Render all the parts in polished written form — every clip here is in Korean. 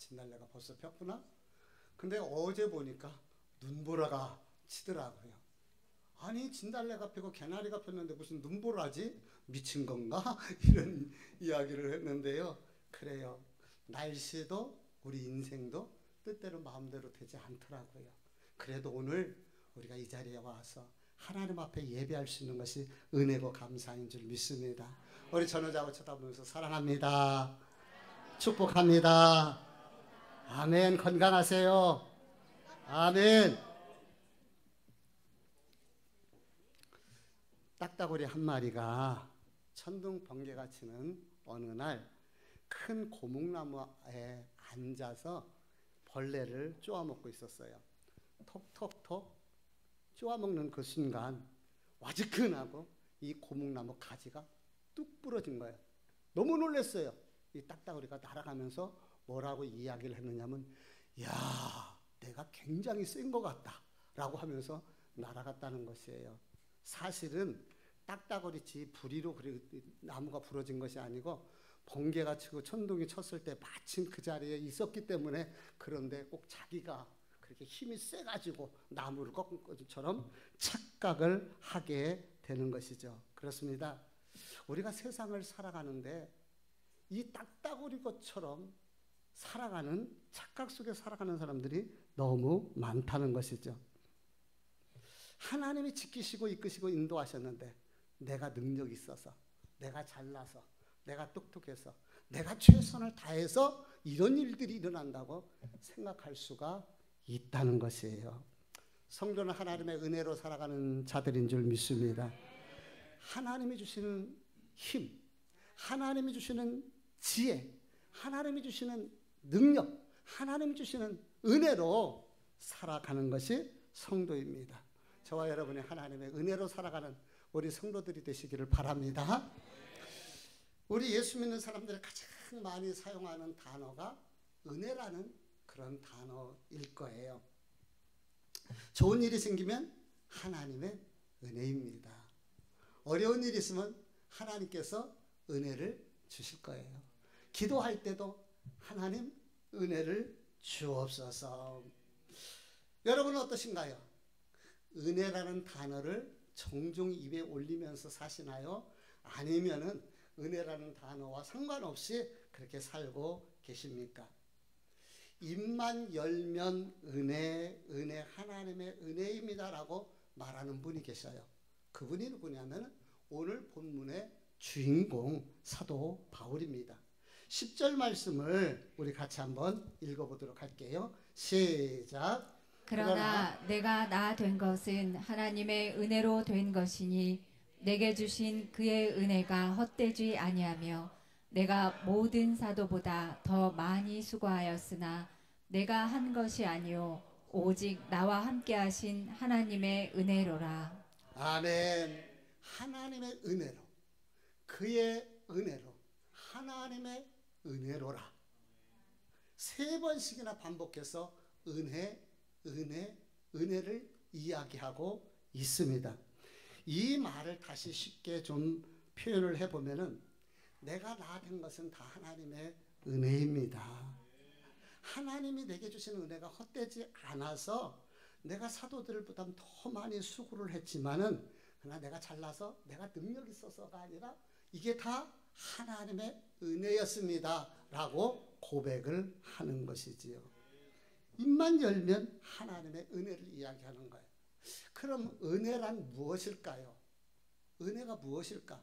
진달래가 벌써 폈구나. 근데 어제 보니까 눈보라가 치더라고요. 아니 진달래가 피고 개나리가 폈는데 무슨 눈보라지? 미친 건가? 이런 이야기를 했는데요. 그래요. 날씨도 우리 인생도 뜻대로 마음대로 되지 않더라고요. 그래도 오늘 우리가 이 자리에 와서 하나님 앞에 예배할 수 있는 것이 은혜고 감사인 줄 믿습니다. 우리 전우자고 쳐다보면서 사랑합니다. 축복합니다. 아멘. 건강하세요. 아멘. 딱따구리 한 마리가 천둥 번개가 치는 어느 날 큰 고목나무에 앉아서 벌레를 쪼아먹고 있었어요. 톡톡톡 쪼아먹는 그 순간 와지근하고 이 고목나무 가지가 뚝 부러진 거예요. 너무 놀랐어요. 이 딱따구리가 날아가면서 뭐라고 이야기를 했느냐면, 야, 내가 굉장히 센 것 같다 라고 하면서 날아갔다는 것이에요. 사실은 딱따구리치 부리로 나무가 부러진 것이 아니고 번개가 치고 천둥이 쳤을 때 마침 그 자리에 있었기 때문에, 그런데 꼭 자기가 그렇게 힘이 세가지고 나무를 꺾은 것처럼 착각을 하게 되는 것이죠. 그렇습니다. 우리가 세상을 살아가는데 이 딱따구리 것처럼 살아가는, 착각 속에 살아가는 사람들이 너무 많다는 것이죠. 하나님이 지키시고 이끄시고 인도하셨는데 내가 능력이 있어서, 내가 잘나서, 내가 똑똑해서, 내가 최선을 다해서 이런 일들이 일어난다고 생각할 수가 있다는 것이에요. 성도는 하나님의 은혜로 살아가는 자들인 줄 믿습니다. 하나님이 주시는 힘, 하나님이 주시는 지혜, 하나님이 주시는 능력, 하나님이 주시는 은혜로 살아가는 것이 성도입니다. 저와 여러분이 하나님의 은혜로 살아가는 우리 성도들이 되시기를 바랍니다. 우리 예수 믿는 사람들이 가장 많이 사용하는 단어가 은혜라는 그런 단어일 거예요. 좋은 일이 생기면 하나님의 은혜입니다. 어려운 일이 있으면 하나님께서 은혜를 주실 거예요. 기도할 때도 하나님 은혜를 주옵소서. 여러분은 어떠신가요? 은혜라는 단어를 종종 입에 올리면서 사시나요? 아니면은 은혜라는 단어와 상관없이 그렇게 살고 계십니까? 입만 열면 은혜, 은혜, 하나님의 은혜입니다라고 말하는 분이 계셔요. 그분이 누구냐면 오늘 본문의 주인공 사도 바울입니다. 10절 말씀을 우리 같이 한번 읽어보도록 할게요. 시작. 그러나 내가 나 된 것은 하나님의 은혜로 된 것이니 내게 주신 그의 은혜가 헛되지 아니하며 내가 모든 사도보다 더 많이 수고하였으나 내가 한 것이 아니요 오직 나와 함께 하신 하나님의 은혜로라. 아멘. 하나님의 은혜로, 그의 은혜로, 하나님의 은혜로라. 3번씩이나 반복해서 은혜, 은혜, 은혜를 이야기하고 있습니다. 이 말을 다시 쉽게 좀 표현을 해보면은, 내가 나 된 것은 다 하나님의 은혜입니다. 하나님이 내게 주신 은혜가 헛되지 않아서 내가 사도들보다 더 많이 수고를 했지만은, 그러나 내가 잘나서 내가 능력이 있어서가 아니라 이게 다 하나님의 은혜였습니다 라고 고백을 하는 것이지요. 입만 열면 하나님의 은혜를 이야기하는 거예요. 그럼 은혜란 무엇일까요? 은혜가 무엇일까?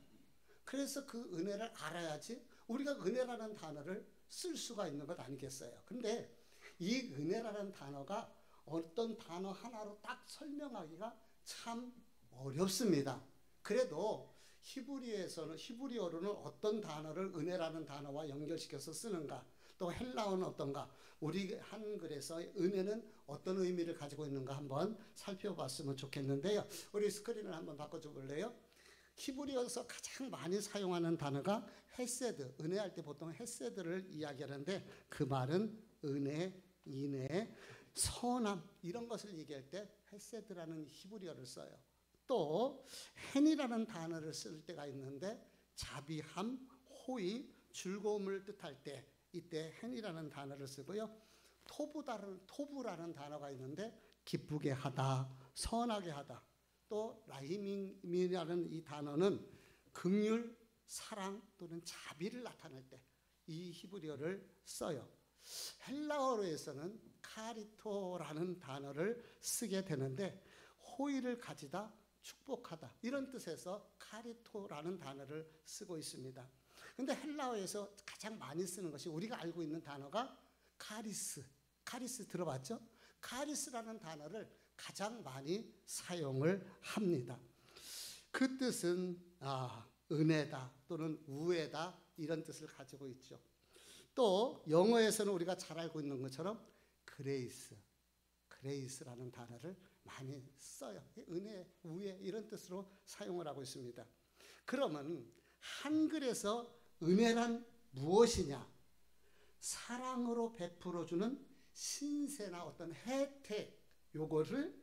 그래서 그 은혜를 알아야지 우리가 은혜라는 단어를 쓸 수가 있는 것 아니겠어요? 근데 이 은혜라는 단어가 어떤 단어 하나로 딱 설명하기가 참 어렵습니다. 그래도 히브리어로는 어떤 단어를 은혜라는 단어와 연결시켜서 쓰는가, 또 헬라어는 어떤가, 우리 한글에서 은혜는 어떤 의미를 가지고 있는가 한번 살펴봤으면 좋겠는데요. 우리 스크린을 한번 바꿔줘 볼래요? 히브리어에서 가장 많이 사용하는 단어가 헤세드, 은혜할 때 보통 헤세드를 이야기하는데, 그 말은 은혜, 인애, 선함 이런 것을 얘기할 때 헤세드라는 히브리어를 써요. 또 헨이라는 단어를 쓸 때가 있는데, 자비함, 호의, 즐거움을 뜻할 때 이때 hen이라는 단어를 쓰고요. 토부라는 단어가 있는데 기쁘게 하다, 선하게 하다. 또 라힘이라는 이 단어는 긍휼, 사랑 또는 자비를 나타낼 때 이 히브리어를 써요. 헬라어로에서는 카리토라는 단어를 쓰게 되는데 호의를 가지다, 축복하다 이런 뜻에서 카리토라는 단어를 쓰고 있습니다. 그런데 헬라어에서 가장 많이 쓰는 것이 우리가 알고 있는 단어가 카리스 들어봤죠? 카리스라는 단어를 가장 많이 사용을 합니다. 그 뜻은 은혜다 또는 우애다 이런 뜻을 가지고 있죠. 또 영어에서는 우리가 잘 알고 있는 것처럼 그레이스라는 단어를 많이 써요. 은혜, 우애 이런 뜻으로 사용을 하고 있습니다. 그러면 한글에서 은혜란 무엇이냐? 사랑으로 베풀어주는 신세나 어떤 혜택, 요거를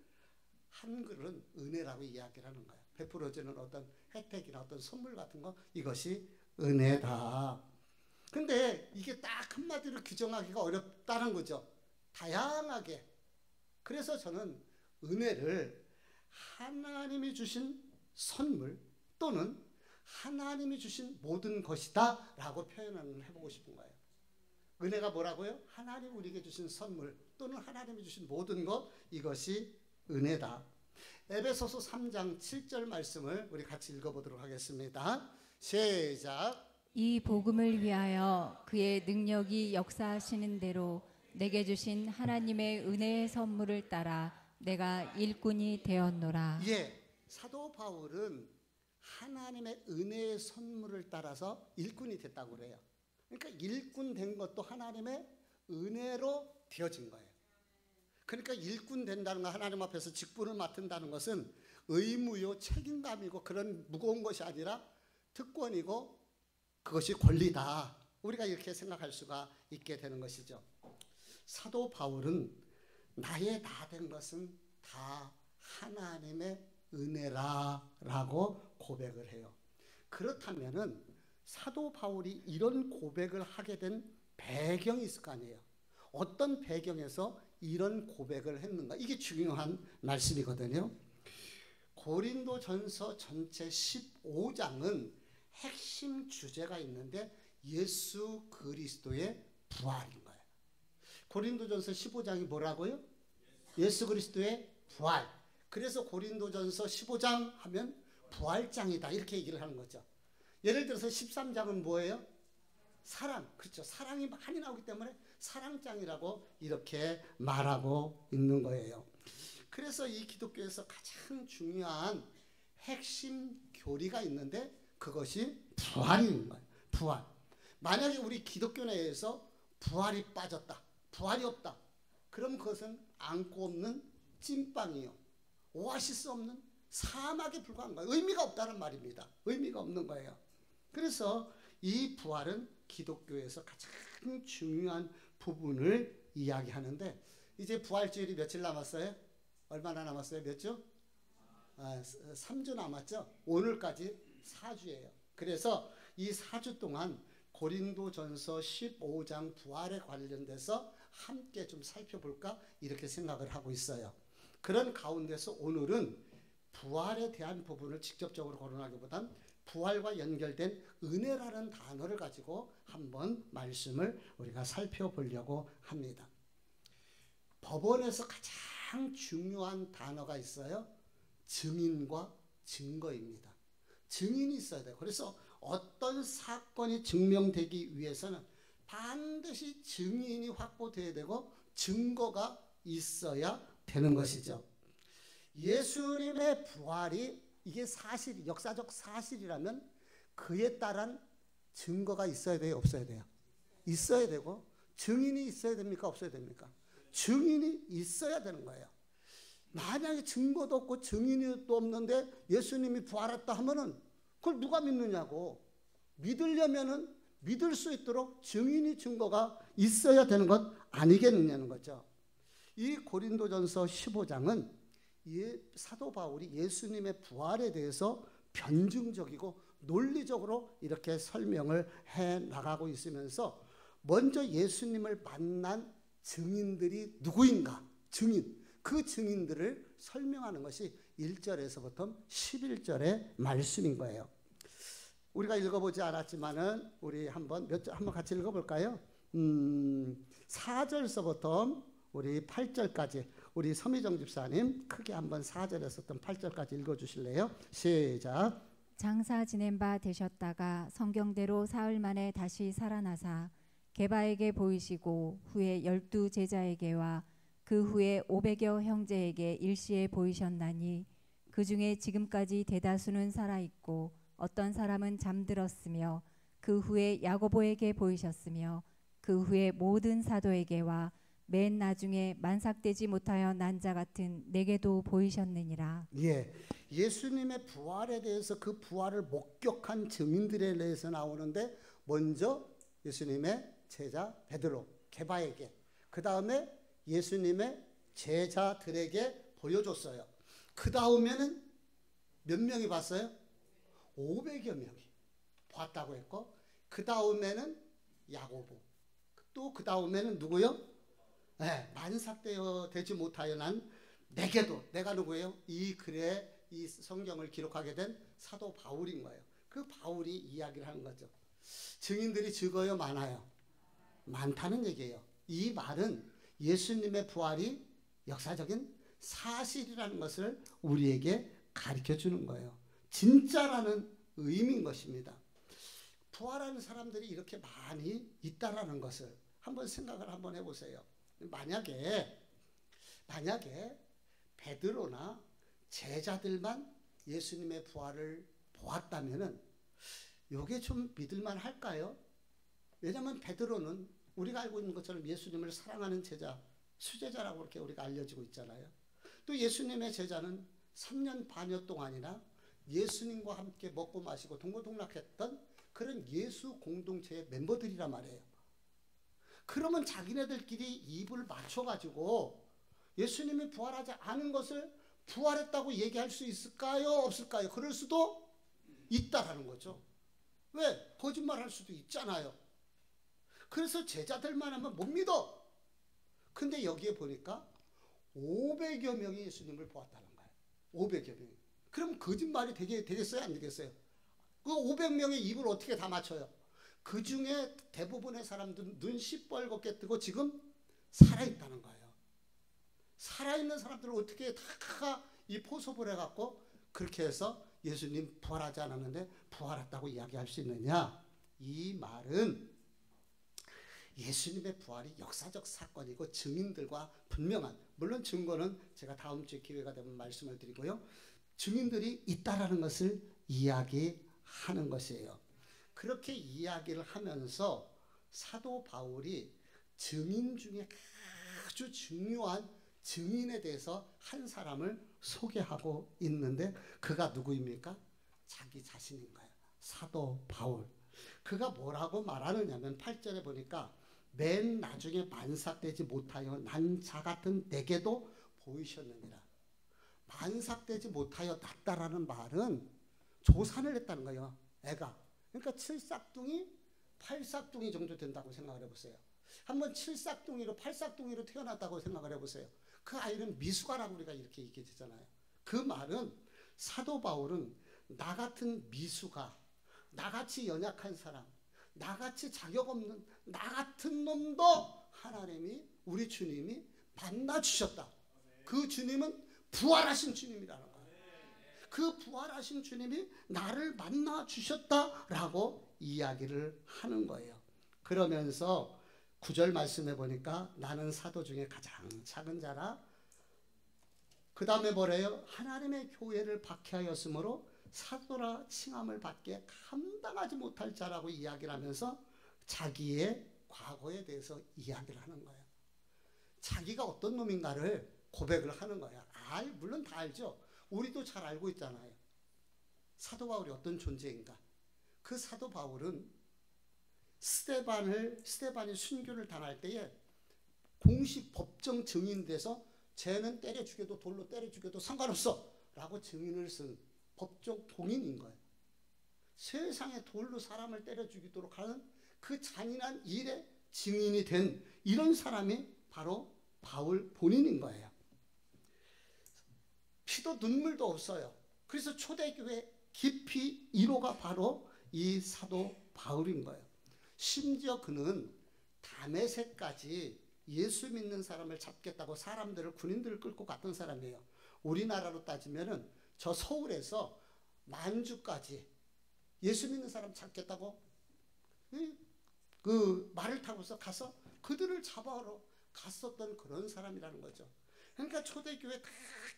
한글은 은혜라고 이야기를 하는 거예요. 베풀어주는 어떤 혜택이나 어떤 선물 같은 거, 이것이 은혜다. 근데 이게 딱 한마디로 규정하기가 어렵다는 거죠. 다양하게. 그래서 저는 은혜를 하나님이 주신 선물 또는 하나님이 주신 모든 것이다 라고 표현을 해보고 싶은 거예요. 은혜가 뭐라고요? 하나님 우리에게 주신 선물 또는 하나님이 주신 모든 것, 이것이 은혜다. 에베소서 3장 7절 말씀을 우리 같이 읽어보도록 하겠습니다. 시작. 이 복음을 위하여 그의 능력이 역사하시는 대로 내게 주신 하나님의 은혜의 선물을 따라 내가 일꾼이 되었노라. 사도 바울은 하나님의 은혜의 선물을 따라서 일꾼이 됐다고 그래요. 그러니까 일꾼 된 것도 하나님의 은혜로 되어진 거예요. 그러니까 일꾼 된다는 거, 하나님 앞에서 직분을 맡는다는 것은 의무요, 책임감이고 그런 무거운 것이 아니라 특권이고 그것이 권리다. 우리가 이렇게 생각할 수가 있게 되는 것이죠. 사도 바울은 나의 나 된 것은 다 하나님의 은혜라라고 고백을 해요. 그렇다면은 사도 바울이 이런 고백을 하게 된 배경이 있을 거 아니에요. 어떤 배경에서 이런 고백을 했는가? 이게 중요한 말씀이거든요. 고린도전서 전체 15장은 핵심 주제가 있는데 예수 그리스도의 부활인 거예요. 고린도전서 15장이 뭐라고요? 예수 그리스도의 부활. 그래서 고린도전서 15장 하면 부활장이다 이렇게 얘기를 하는 거죠. 예를 들어서 13장은 뭐예요? 사랑. 그렇죠. 사랑이 많이 나오기 때문에 사랑장이라고 이렇게 말하고 있는 거예요. 그래서 이 기독교에서 가장 중요한 핵심 교리가 있는데 그것이 부활인 거예요. 부활. 만약에 우리 기독교 내에서 부활이 빠졌다, 부활이 없다, 그럼 그것은 안고 없는 찐빵이요, 오아시스 없는 사막에 불과한 거예요. 의미가 없다는 말입니다. 의미가 없는 거예요. 그래서 이 부활은 기독교에서 가장 중요한 부분을 이야기하는데, 이제 부활주일이 며칠 남았어요? 얼마나 남았어요? 몇 주? 3주 남았죠? 오늘까지 4주예요. 그래서 이 4주 동안 고린도전서 15장 부활에 관련돼서 함께 좀 살펴볼까 이렇게 생각을 하고 있어요. 그런 가운데서 오늘은 부활에 대한 부분을 직접적으로 거론하기보단 부활과 연결된 은혜라는 단어를 가지고 한번 말씀을 우리가 살펴보려고 합니다. 법원에서 가장 중요한 단어가 있어요. 증인과 증거입니다. 증인이 있어야 돼요. 그래서 어떤 사건이 증명되기 위해서는 반드시 증인이 확보되어야 되고 증거가 있어야 되는 것이죠. 예수님의 부활이 이게 사실, 역사적 사실이라면 그에 따른 증거가 있어야 돼요? 없어야 돼요? 있어야 되고, 증인이 있어야 됩니까? 없어야 됩니까? 증인이 있어야 되는 거예요. 만약에 증거도 없고 증인도 없는데 예수님이 부활했다 하면은 그걸 누가 믿느냐고. 믿으려면은 믿을 수 있도록 증인이, 증거가 있어야 되는 것 아니겠느냐는 거죠. 이 고린도전서 15장은 사도 바울이 예수님의 부활에 대해서 변증적이고 논리적으로 이렇게 설명을 해 나가고 있으면서 먼저 예수님을 만난 증인들이 누구인가? 증인. 그 증인들을 설명하는 것이 1절에서부터 11절의 말씀인 거예요. 우리가 읽어보지 않았지만은 우리 한번 같이 읽어볼까요? 4절서부터 우리 8절까지 우리 서미정 집사님 크게 한번 4절에서부터 8절까지 읽어주실래요? 시작. 장사 지낸 바 되셨다가 성경대로 사흘 만에 다시 살아나사 게바에게 보이시고 후에 12 제자에게와 그 후에 500여 형제에게 일시에 보이셨나니 그 중에 지금까지 대다수는 살아있고 어떤 사람은 잠들었으며 그 후에 야고보에게 보이셨으며 그 후에 모든 사도에게와 맨 나중에 만삭되지 못하여 난 자 같은 내게도 보이셨느니라. 예, 예수님의 부활에 대해서 그 부활을 목격한 증인들에 대해서 나오는데 먼저 예수님의 제자 베드로, 게바에게, 그 다음에 예수님의 제자들에게 보여줬어요. 그 다음에는 몇 명이 봤어요? 500여 명이 봤다고 했고, 그 다음에는 야고보, 또 그 다음에는 누구요? 네, 만삭되어 되지 못하여 난 내게도, 내가 누구예요? 이 글에 이 성경을 기록하게 된 사도 바울인 거예요. 그 바울이 이야기를 하는 거죠. 증인들이 적어요, 많아요? 많다는 얘기예요. 이 말은 예수님의 부활이 역사적인 사실이라는 것을 우리에게 가르쳐 주는 거예요. 진짜라는 의미인 것입니다. 부활하는 사람들이 이렇게 많이 있다라는 것을 한번 생각을 한번 해보세요. 만약에 베드로나 제자들만 예수님의 부활을 보았다면은 이게 좀 믿을만 할까요? 왜냐하면 베드로는 우리가 알고 있는 것처럼 예수님을 사랑하는 제자, 수제자라고 이렇게 우리가 알려지고 있잖아요. 또 예수님의 제자는 3년 반여 동안이나 예수님과 함께 먹고 마시고 동고동락했던 그런 예수 공동체의 멤버들이란 말이에요. 그러면 자기네들끼리 입을 맞춰가지고 예수님이 부활하지 않은 것을 부활했다고 얘기할 수 있을까요? 없을까요? 그럴 수도 있다라는 거죠. 왜? 거짓말할 수도 있잖아요. 그래서 제자들만 하면 못 믿어. 근데 여기에 보니까 500여 명이 예수님을 보았다는 거예요. 500여 명이. 그럼 거짓말이 되겠어요? 안 되겠어요? 그 500명의 입을 어떻게 다 맞춰요? 그 중에 대부분의 사람들은 눈 시뻘겋게 뜨고 지금 살아있다는 거예요. 살아있는 사람들을 어떻게 다 이 포섭을 해갖고 그렇게 해서 예수님 부활하지 않았는데 부활했다고 이야기할 수 있느냐? 이 말은 예수님의 부활이 역사적 사건이고 증인들과 분명한, 물론 증거는 제가 다음 주에 기회가 되면 말씀을 드리고요. 증인들이 있다라는 것을 이야기하는 것이에요. 그렇게 이야기를 하면서 사도 바울이 증인 중에 아주 중요한 증인에 대해서 한 사람을 소개하고 있는데 그가 누구입니까? 자기 자신인 거예요. 사도 바울. 그가 뭐라고 말하느냐면 8절에 보니까 맨 나중에 만삭되지 못하여 난 자 같은 내게도 보이셨느니라. 만삭되지 못하여 났다라는 말은 조산을 했다는 거예요. 애가. 그러니까 7싹둥이, 8싹둥이 정도 된다고 생각을 해보세요. 한번 7싹둥이로 8싹둥이로 태어났다고 생각을 해보세요. 그 아이는 미숙아라고 우리가 이렇게 얘기하잖아요. 그 말은 사도 바울은 나 같은 미숙아, 나같이 연약한 사람, 나같이 자격 없는 나 같은 놈도 하나님이, 우리 주님이 만나주셨다. 그 주님은 부활하신 주님이라는 거예요. 그 부활하신 주님이 나를 만나주셨다라고 이야기를 하는 거예요. 그러면서 9절 말씀해 보니까 나는 사도 중에 가장 작은 자라. 그 다음에 뭐래요? 하나님의 교회를 박해하였으므로 사도라 칭함을 받게 감당하지 못할 자라고 이야기를 하면서 자기의 과거에 대해서 이야기를 하는 거예요. 자기가 어떤 놈인가를 고백을 하는 거야. 물론 다 알죠. 우리도 잘 알고 있잖아요. 사도 바울이 어떤 존재인가. 그 사도 바울은 스데반이 순교를 당할 때에 공식 법정 증인돼서 쟤는 때려 죽여도 돌로 때려 죽여도 상관없어 라고 증인을 쓴 법적 봉인인 거예요. 세상에 돌로 사람을 때려 죽이도록 하는 그 잔인한 일에 증인이 된 이런 사람이 바로 바울 본인인 거예요. 피도 눈물도 없어요. 그래서 초대교회 깊이 1호가 바로 이 사도 바울인 거예요. 심지어 그는 다메섹까지 예수 믿는 사람을 잡겠다고 사람들을, 군인들을 끌고 갔던 사람이에요. 우리나라로 따지면은 저 서울에서 만주까지 예수 믿는 사람 잡겠다고 그 말을 타고서 가서 그들을 잡아오러 갔었던 그런 사람이라는 거죠. 그러니까 초대교회 다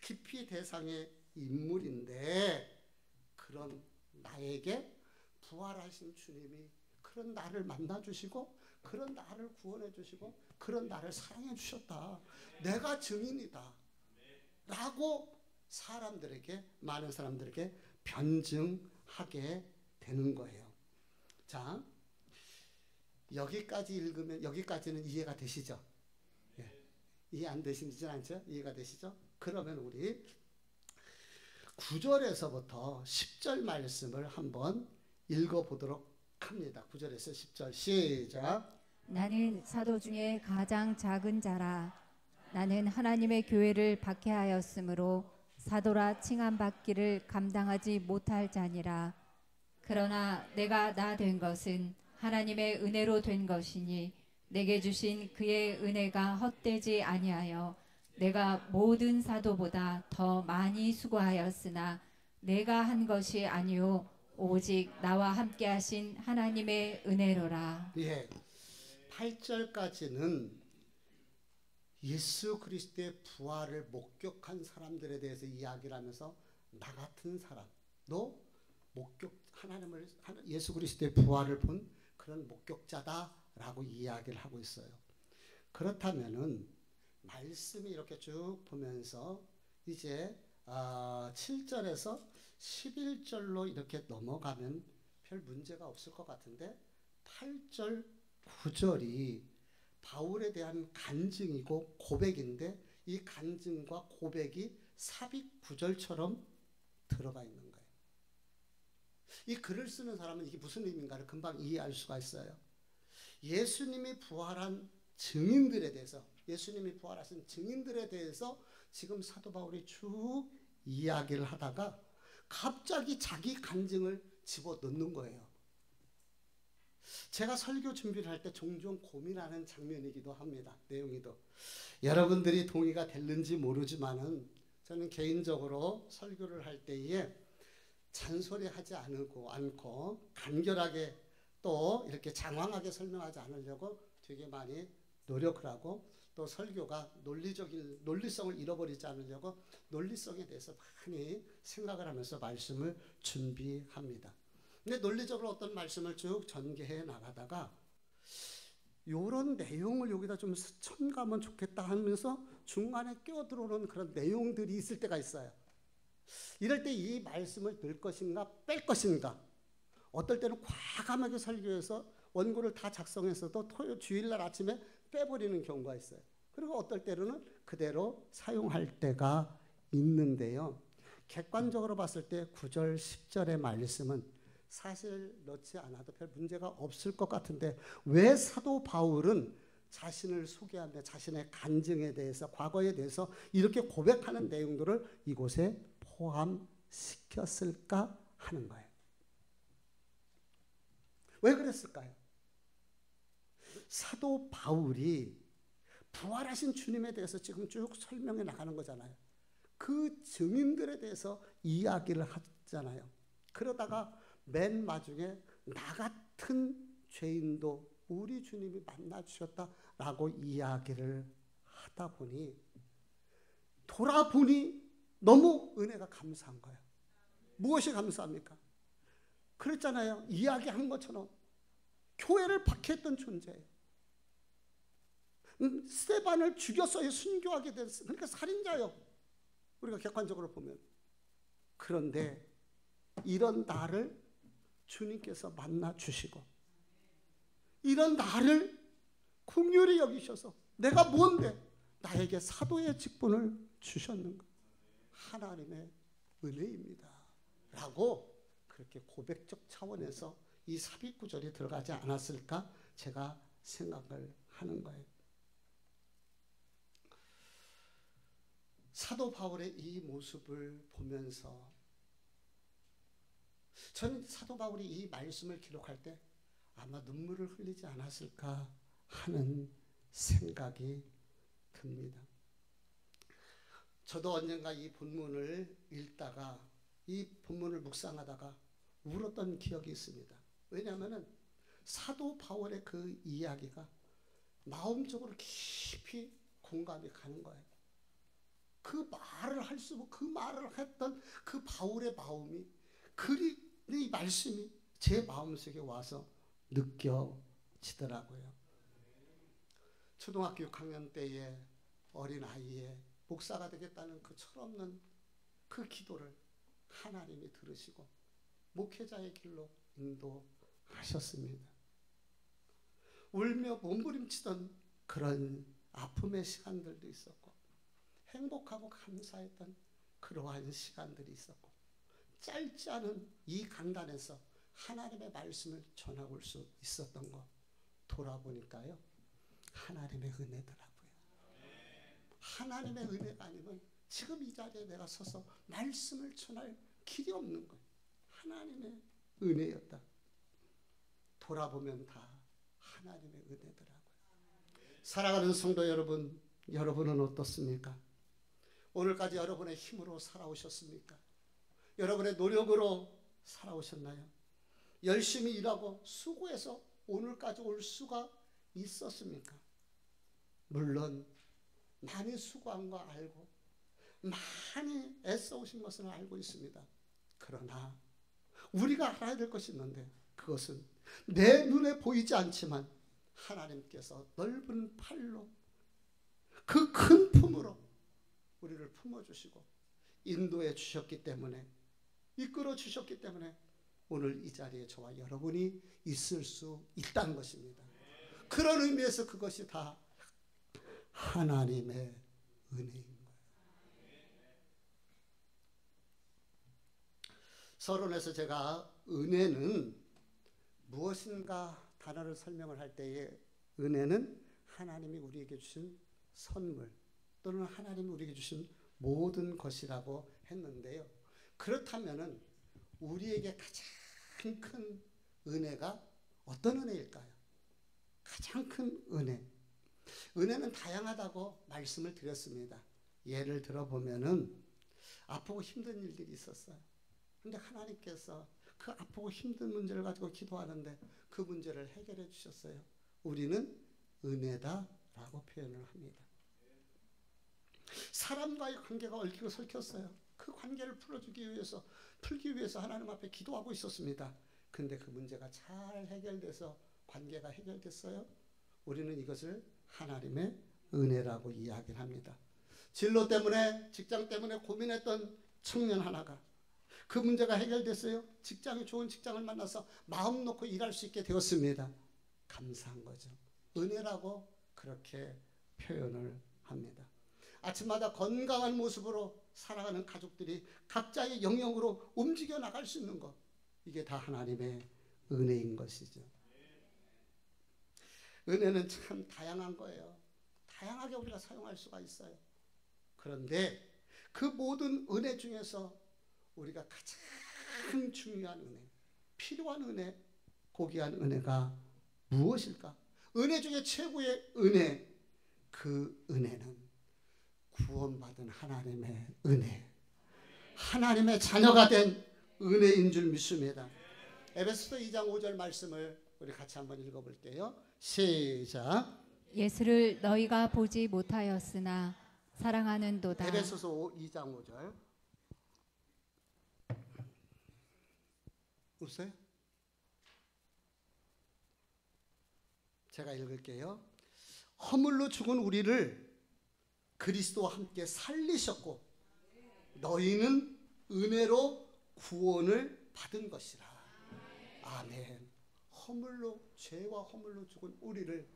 깊이 대상의 인물인데, 그런 나에게 부활하신 주님이 그런 나를 만나주시고, 그런 나를 구원해 주시고, 그런 나를 사랑해 주셨다, 내가 증인이다 라고 사람들에게, 많은 사람들에게 변증하게 되는 거예요. 자, 여기까지 읽으면, 여기까지는 이해가 되시죠? 예. 이해 안 되시진 않죠? 이해가 되시죠? 그러면 우리 9절에서부터 10절 말씀을 한번 읽어보도록 합니다. 9절에서 10절 시작. 나는 사도 중에 가장 작은 자라. 나는 하나님의 교회를 박해하였으므로 사도라 칭함받기를 감당하지 못할 자니라. 그러나 내가 나 된 것은 하나님의 은혜로 된 것이니 내게 주신 그의 은혜가 헛되지 아니하여 내가 모든 사도보다 더 많이 수고하였으나 내가 한 것이 아니요 오직 나와 함께 하신 하나님의 은혜로라. 예. 8절까지는 예수 그리스도의 부활을 목격한 사람들에 대해서 이야기를 하면서 나 같은 사람, 너 하나님을, 예수 그리스도의 부활을 본 그런 목격자다라고 이야기를 하고 있어요. 그렇다면은 말씀이 이렇게 쭉 보면서 이제 7절에서 11절로 이렇게 넘어가면 별 문제가 없을 것 같은데, 8절, 9절이 바울에 대한 간증이고 고백인데, 이 간증과 고백이 삽입 구절처럼 들어가 있는 거예요. 이 글을 쓰는 사람은 이게 무슨 의미인가를 금방 이해할 수가 있어요. 예수님이 부활한 증인들에 대해서, 예수님이 부활하신 증인들에 대해서 지금 사도 바울이 쭉 이야기를 하다가 갑자기 자기 간증을 집어넣는 거예요. 제가 설교 준비를 할 때 종종 고민하는 장면이기도 합니다. 내용이도. 여러분들이 동의가 될는지 모르지만은 저는 개인적으로 설교를 할 때에 잔소리하지 않고 간결하게 또 이렇게 장황하게 설명하지 않으려고 되게 많이 노력을 하고, 또 설교가 논리성을 잃어버리지 않으려고 논리성에 대해서 많이 생각을 하면서 말씀을 준비합니다. 근데 논리적으로 어떤 말씀을 쭉 전개해 나가다가 이런 내용을 여기다 좀 첨가하면 좋겠다 하면서 중간에 끼어들어오는 그런 내용들이 있을 때가 있어요. 이럴 때 이 말씀을 넣을 것인가 뺄 것인가, 어떨 때는 과감하게 설교해서 원고를 다 작성해서도 주일날 아침에 빼버리는 경우가 있어요. 그리고 어떨 때로는 그대로 사용할 때가 있는데요. 객관적으로 봤을 때 9절, 10절의 말씀은 사실 넣지 않아도 별 문제가 없을 것 같은데, 왜 사도 바울은 자신을 소개하며 자신의 간증에 대해서, 과거에 대해서 이렇게 고백하는 내용들을 이곳에 포함시켰을까 하는 거예요. 왜 그랬을까요? 사도 바울이 부활하신 주님에 대해서 지금 쭉 설명해 나가는 거잖아요. 그 증인들에 대해서 이야기를 하잖아요. 그러다가 맨 마중에 나 같은 죄인도 우리 주님이 만나 주셨다라고 이야기를 하다 보니, 돌아보니 너무 은혜가 감사한 거예요. 무엇이 감사합니까? 그랬잖아요. 이야기한 것처럼 교회를 박해했던 존재예요. 스데반을 죽였어요. 순교하게 됐어요. 그러니까 살인자요. 우리가 객관적으로 보면. 그런데 이런 나를 주님께서 만나 주시고, 이런 나를 긍휼히 여기셔서 내가 뭔데 나에게 사도의 직분을 주셨는가, 하나님의 은혜입니다 라고 그렇게 고백적 차원에서 이 삽입 구절이 들어가지 않았을까 제가 생각을 하는 거예요. 사도 바울의 이 모습을 보면서 저는 사도 바울이 이 말씀을 기록할 때 아마 눈물을 흘리지 않았을까 하는 생각이 듭니다. 저도 언젠가 이 본문을 읽다가 이 본문을 묵상하다가 울었던 기억이 있습니다. 왜냐하면 사도 바울의 그 이야기가 마음적으로 깊이 공감이 가는 거예요. 그 말을 할 수 없고 그 말을 했던 그 바울의 마음이 이 말씀이 제 마음속에 와서 느껴지더라고요. 초등학교 6학년 때에 어린아이에 목사가 되겠다는 그 철없는 그 기도를 하나님이 들으시고 목회자의 길로 인도하셨습니다. 울며 몸부림치던 그런 아픔의 시간들도 있었고 행복하고 감사했던 그러한 시간들이 있었고 짧지 않은 이 강단에서 하나님의 말씀을 전하고 올 수 있었던 거 돌아보니까요. 하나님의 은혜더라고요. 하나님의 은혜가 아니면 지금 이 자리에 내가 서서 말씀을 전할 길이 없는 거예요. 하나님의 은혜였다. 돌아보면 다 하나님의 은혜더라고요. 사랑하는 성도 여러분, 여러분은 어떻습니까? 오늘까지 여러분의 힘으로 살아오셨습니까? 여러분의 노력으로 살아오셨나요? 열심히 일하고 수고해서 오늘까지 올 수가 있었습니까? 물론 많이 수고한 거 알고 많이 애써오신 것은 알고 있습니다. 그러나 우리가 알아야 될 것이 있는데 그것은 내 눈에 보이지 않지만 하나님께서 넓은 팔로 그 큰 품으로 우리를 품어주시고 인도해 주셨기 때문에 이끌어 주셨기 때문에 오늘 이 자리에 저와 여러분이 있을 수 있다는 것입니다. 그런 의미에서 그것이 다 하나님의 은혜인 거예요. 서론에서 제가 은혜는 무엇인가 단어를 설명을 할 때에 은혜는 하나님이 우리에게 주신 선물 또는 하나님이 우리에게 주신 모든 것이라고 했는데요. 그렇다면은 우리에게 가장 큰 은혜가 어떤 은혜일까요? 가장 큰 은혜. 은혜는 다양하다고 말씀을 드렸습니다. 예를 들어보면은 아프고 힘든 일들이 있었어요. 그런데 하나님께서 그 아프고 힘든 문제를 가지고 기도하는데 그 문제를 해결해 주셨어요. 우리는 은혜다라고 표현을 합니다. 사람과의 관계가 얽히고 설켰어요. 그 관계를 풀기 위해서 하나님 앞에 기도하고 있었습니다. 근데 그 문제가 잘 해결돼서 관계가 해결됐어요. 우리는 이것을 하나님의 은혜라고 이야기를 합니다. 진로 때문에 직장 때문에 고민했던 청년 하나가 그 문제가 해결됐어요. 좋은 직장을 만나서 마음 놓고 일할 수 있게 되었습니다. 감사한 거죠. 은혜라고 그렇게 표현을 합니다. 아침마다 건강한 모습으로 살아가는 가족들이 각자의 영역으로 움직여 나갈 수 있는 것, 이게 다 하나님의 은혜인 것이죠. 은혜는 참 다양한 거예요. 다양하게 우리가 사용할 수가 있어요. 그런데 그 모든 은혜 중에서 우리가 가장 중요한 은혜, 필요한 은혜, 고귀한 은혜가 무엇일까? 은혜 중에 최고의 은혜, 그 은혜는 구원받은 하나님의 은혜, 하나님의 자녀가 된 은혜인 줄 믿습니다. 에베소서 2장 5절 말씀을 우리 같이 한번 읽어볼게요. 시작. 예수를 너희가 보지 못하였으나 사랑하는도다. 에베소서 2장 5절. 없어요? 제가 읽을게요. 허물로 죽은 우리를 그리스도와 함께 살리셨고 너희는 은혜로 구원을 받은 것이라. 아멘. 죄와 허물로 죽은 우리를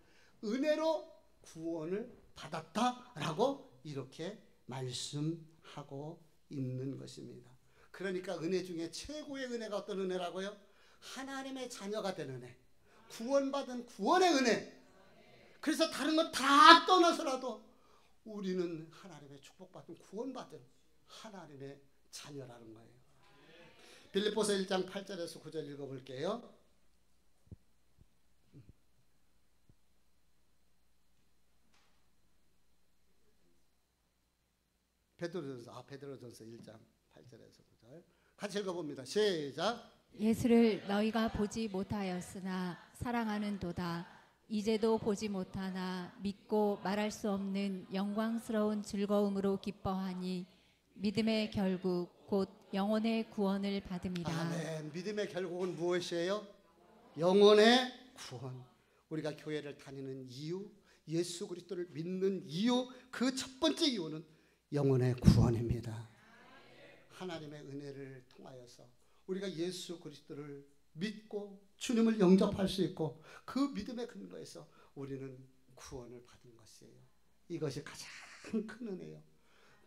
은혜로 구원을 받았다라고 이렇게 말씀하고 있는 것입니다. 그러니까 은혜 중에 최고의 은혜가 어떤 은혜라고요? 하나님의 자녀가 된 은혜, 구원받은 구원의 은혜, 그래서 다른 건 다 떠나서라도 우리는 하나님의 축복받은 구원받은 하나님의 자녀라는 거예요. 빌립보서 1장 8절에서 9절 읽어볼게요. 베드로전서 1장 8절에서 9절 같이 읽어봅니다. 시작. 예수를 너희가 보지 못하였으나 사랑하는도다. 이제도 보지 못하나 믿고 말할 수 없는 영광스러운 즐거움으로 기뻐하니 믿음의 결국 곧 영혼의 구원을 받음이라. 아멘. 믿음의 결국은 무엇이에요? 영혼의 구원. 우리가 교회를 다니는 이유, 예수 그리스도를 믿는 이유, 그 첫 번째 이유는 영혼의 구원입니다. 하나님의 은혜를 통하여서 우리가 예수 그리스도를 믿고 주님을 영접할 수 있고 그 믿음의 근거에서 우리는 구원을 받은 것이에요. 이것이 가장 큰 은혜요.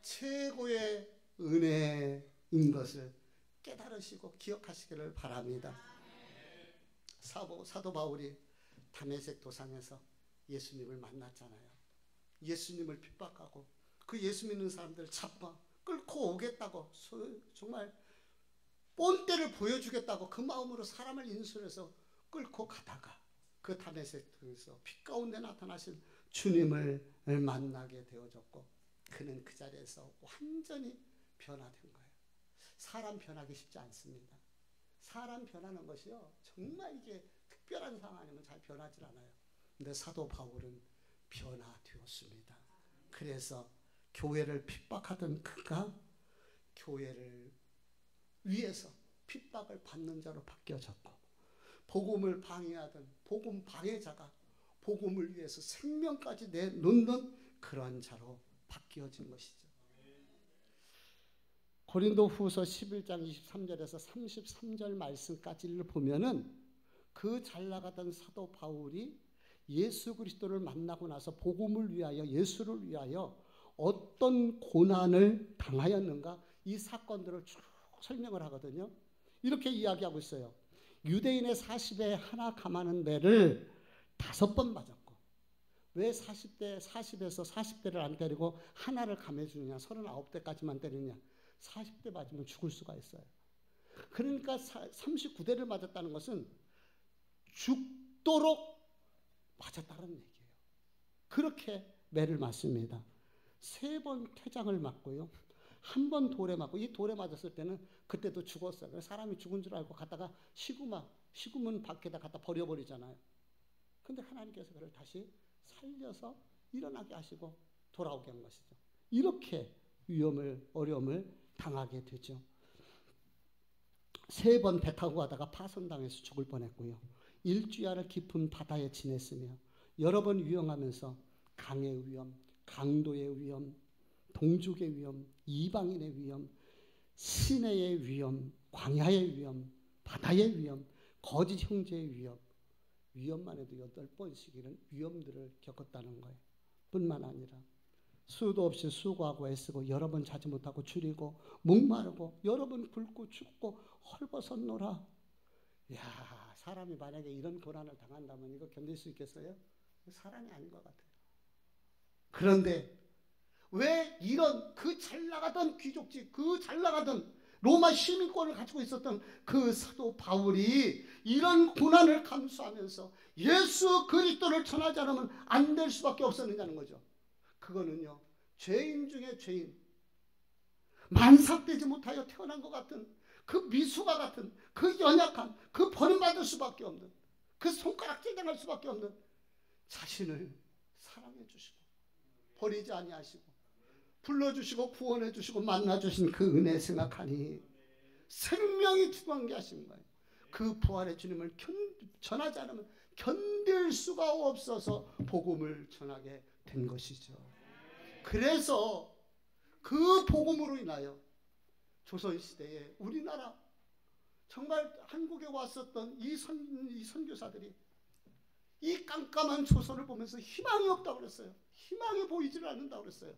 최고의 은혜인 것을 깨달으시고 기억하시기를 바랍니다. 사도 바울이 다메섹 도상에서 예수님을 만났잖아요. 예수님을 핍박하고 그 예수 믿는 사람들 잡아 끌고 오겠다고 정말 본때를 보여주겠다고 그 마음으로 사람을 인술해서 끌고 가다가 그 다메섹에서 빛 가운데 나타나신 주님을 만나게 되어졌고 그는 그 자리에서 완전히 변화된 거예요. 사람 변하기 쉽지 않습니다. 사람 변하는 것이요 정말 이게 특별한 상황 아니면 잘 변하지 않아요. 근데 사도 바울은 변화되었습니다. 그래서 교회를 핍박하던 그가 교회를 위해서 핍박을 받는 자로 바뀌어졌고 복음을 방해하던 복음 방해자가 복음을 위해서 생명까지 내놓는 그러한 자로 바뀌어진 것이죠. 고린도후서 11장 23절에서 33절 말씀까지를 보면은 그 잘 나가던 사도 바울이 예수 그리스도를 만나고 나서 복음을 위하여 예수를 위하여 어떤 고난을 당하였는가 이 사건들을 쭉 설명을 하거든요. 이렇게 이야기하고 있어요. 유대인의 40에 하나 감하는 매를 5번 맞았고 왜 40에서 40대를 안 때리고 하나를 감해주느냐 39대까지만 때리느냐 40대 맞으면 죽을 수가 있어요. 그러니까 39대를 맞았다는 것은 죽도록 맞았다는 얘기예요. 그렇게 매를 맞습니다. 3번 퇴장을 맞고요. 1번 돌에 맞고 이 돌에 맞았을 때는 그때도 죽었어요. 사람이 죽은 줄 알고 갔다가 식으면 밖에다 갖다 버려버리잖아요. 근데 하나님께서 그를 다시 살려서 일어나게 하시고 돌아오게 한 것이죠. 이렇게 어려움을 당하게 되죠. 3번 배 타고 가다가 파손당해서 죽을 뻔했고요. 일주야를 깊은 바다에 지냈으며 여러 번 유영하면서 강의 위험, 강도의 위험, 동족의 위험, 이방인의 위험, 시내의 위험, 광야의 위험, 바다의 위험, 거짓 형제의 위험만 해도 8번씩 이런 위험들을 겪었다는 거예요. 뿐만 아니라 수도 없이 수고하고 애쓰고 여러 번 자지 못하고 줄이고 목마르고 여러 번 굶고 죽고 헐벗었노라. 야, 사람이 만약에 이런 고난을 당한다면 이거 견딜 수 있겠어요? 사람이 아닌 것 같아요. 그런데 왜 이런 그 잘 나가던 귀족집, 그 잘 나가던 로마 시민권을 가지고 있었던 그 사도 바울이 이런 고난을 감수하면서 예수 그리스도를 전하지 않으면 안 될 수밖에 없었느냐는 거죠. 그거는요, 죄인 중에 죄인, 만삭되지 못하여 태어난 것 같은 그 미수가 같은 그 연약한 그 버림받을 수밖에 없는 그 손가락질 당할 수밖에 없는 자신을 사랑해 주시고 버리지 아니하시고 불러주시고 구원해 주시고 만나주신 그 은혜 생각하니 생명이 주관케 하신 거예요. 그 부활의 주님을 전하지 않으면 견딜 수가 없어서 복음을 전하게 된 것이죠. 그래서 그 복음으로 인하여 조선시대에 우리나라 정말 한국에 왔었던 이 선교사들이 이 깜깜한 조선을 보면서 희망이 없다고 그랬어요. 희망이 보이질 않는다고 그랬어요.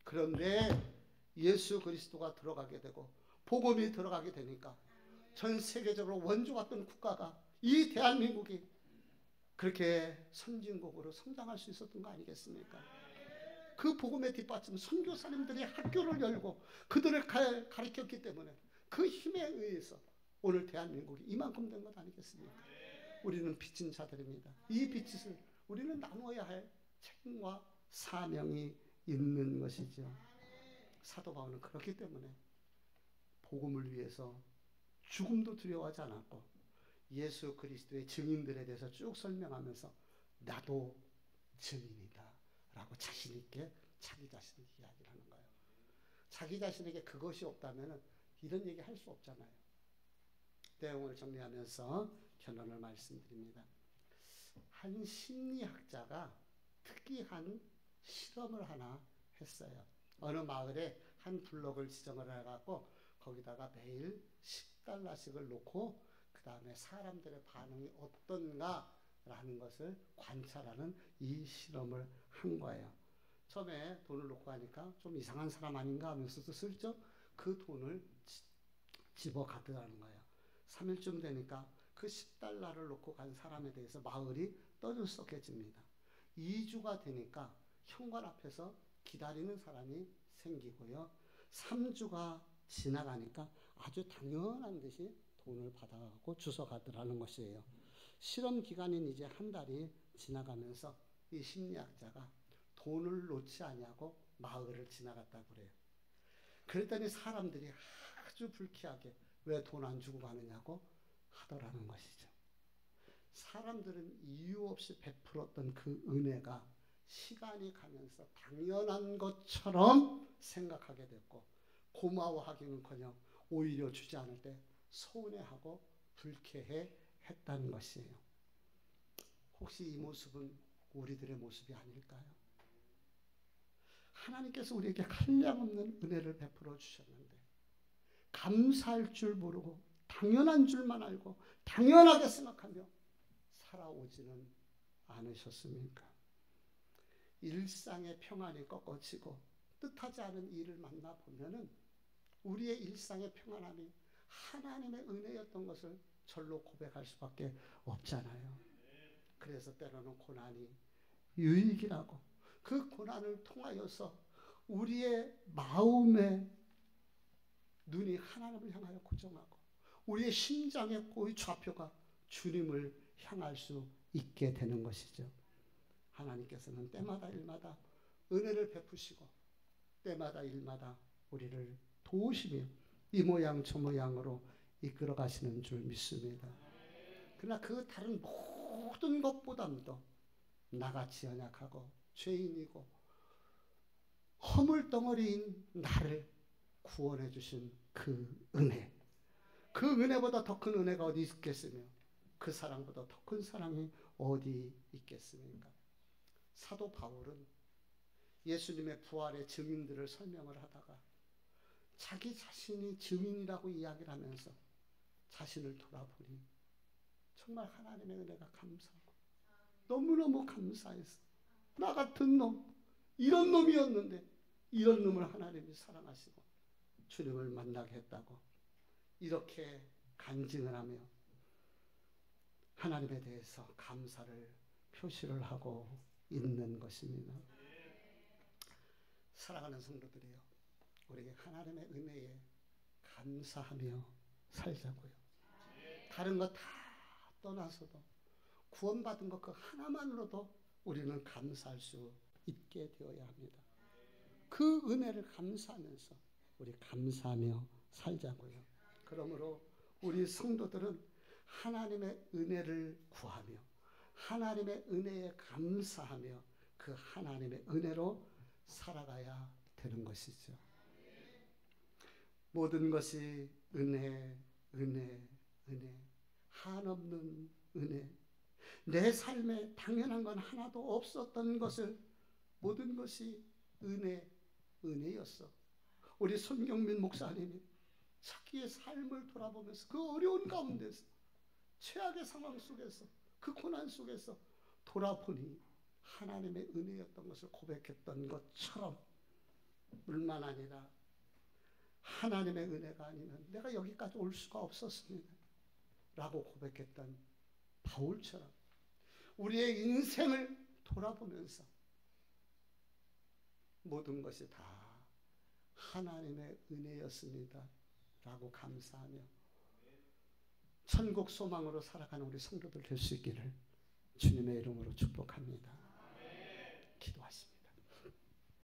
그런데 예수 그리스도가 들어가게 되고 복음이 들어가게 되니까 전 세계적으로 원조 같던 국가가 이 대한민국이 그렇게 선진국으로 성장할 수 있었던 거 아니겠습니까? 그 복음의 뒷받침, 선교사님들이 학교를 열고 그들을 가르쳤기 때문에 그 힘에 의해서 오늘 대한민국이 이만큼 된 것 아니겠습니까? 우리는 빚진 자들입니다. 이 빚을 우리는 나누어야 할 책임과 사명이 있는 것이죠. 사도 바울은 그렇기 때문에 복음을 위해서 죽음도 두려워하지 않았고 예수 그리스도의 증인들에 대해서 쭉 설명하면서 나도 증인이다 라고 자신 있게 자기 자신을 이야기를 하는 거예요. 자기 자신에게 그것이 없다면 이런 얘기 할 수 없잖아요. 내용을 정리하면서 결론을 말씀드립니다. 한 심리학자가 특이한 실험을 하나 했어요. 어느 마을에 한 블록을 지정을 해갖고 거기다가 매일 $10씩을 놓고 그 다음에 사람들의 반응이 어떤가라는 것을 관찰하는 이 실험을 한 거예요. 처음에 돈을 놓고 하니까 좀 이상한 사람 아닌가 하면서도 슬쩍 그 돈을 집어가더라는 거예요. 3일쯤 되니까 그 $10를 놓고 간 사람에 대해서 마을이 떠들썩해집니다. 2주가 되니까 현관 앞에서 기다리는 사람이 생기고요. 3주가 지나가니까 아주 당연한 듯이 돈을 받아가고 주워가더라는 것이에요. 실험 기간인 이제 한 달이 지나가면서 이 심리학자가 돈을 놓지 아니하고 마을을 지나갔다고 그래요. 그랬더니 사람들이 아주 불쾌하게 왜 돈 안 주고 가느냐고 하더라는 것이죠. 사람들은 이유 없이 베풀었던 그 은혜가 시간이 가면서 당연한 것처럼 생각하게 됐고 고마워하기는커녕 오히려 주지 않을 때 서운해하고 불쾌해 했다는 것이에요. 혹시 이 모습은 우리들의 모습이 아닐까요? 하나님께서 우리에게 한량없는 은혜를 베풀어 주셨는데 감사할 줄 모르고 당연한 줄만 알고 당연하게 생각하며 살아오지는 않으셨습니까? 일상의 평안이 꺾어지고 뜻하지 않은 일을 만나보면은 우리의 일상의 평안함이 하나님의 은혜였던 것을 절로 고백할 수밖에 없잖아요. 그래서 때로는 고난이 유익이라고 그 고난을 통하여서 우리의 마음의 눈이 하나님을 향하여 고정하고 우리의 심장의 고의 좌표가 주님을 향할 수 있게 되는 것이죠. 하나님께서는 때마다 일마다 은혜를 베푸시고 때마다 일마다 우리를 도우시며 이 모양 저 모양으로 이끌어 가시는 줄 믿습니다. 그러나 그 다른 모든 것보다도 나같이 연약하고 죄인이고 허물덩어리인 나를 구원해 주신 그 은혜, 그 은혜보다 더 큰 은혜가 어디 있겠으며 그 사랑보다 더 큰 사랑이 어디 있겠습니까? 사도 바울은 예수님의 부활의 증인들을 설명을 하다가 자기 자신이 증인이라고 이야기를 하면서 자신을 돌아보니 정말 하나님의 은혜가 감사하고 너무너무 감사해서 나 같은 놈, 이런 놈이었는데 이런 놈을 하나님이 사랑하시고 주님을 만나게 했다고 이렇게 간증을 하며 하나님에 대해서 감사를 표시를 하고 있는 것입니다. 사랑하는 성도들이요, 우리에게 하나님의 은혜에 감사하며 살자고요. 다른 거 다 떠나서도 구원받은 것 그 하나만으로도 우리는 감사할 수 있게 되어야 합니다. 그 은혜를 감사하면서 우리 감사하며 살자고요. 그러므로 우리 성도들은 하나님의 은혜를 구하며 하나님의 은혜에 감사하며 그 하나님의 은혜로 살아가야 되는 것이죠. 모든 것이 은혜, 은혜, 은혜, 한없는 은혜. 내 삶에 당연한 건 하나도 없었던 것을 모든 것이 은혜, 은혜였어. 우리 손경민 목사님이 자기의 삶을 돌아보면서 그 어려운 가운데서 최악의 상황 속에서 그 고난 속에서 돌아보니 하나님의 은혜였던 것을 고백했던 것처럼 뿐만 아니라 하나님의 은혜가 아니면 내가 여기까지 올 수가 없었습니다 라고 고백했던 바울처럼 우리의 인생을 돌아보면서 모든 것이 다 하나님의 은혜였습니다 라고 감사하며 천국 소망으로 살아가는 우리 성도들 될 수 있기를 주님의 이름으로 축복합니다.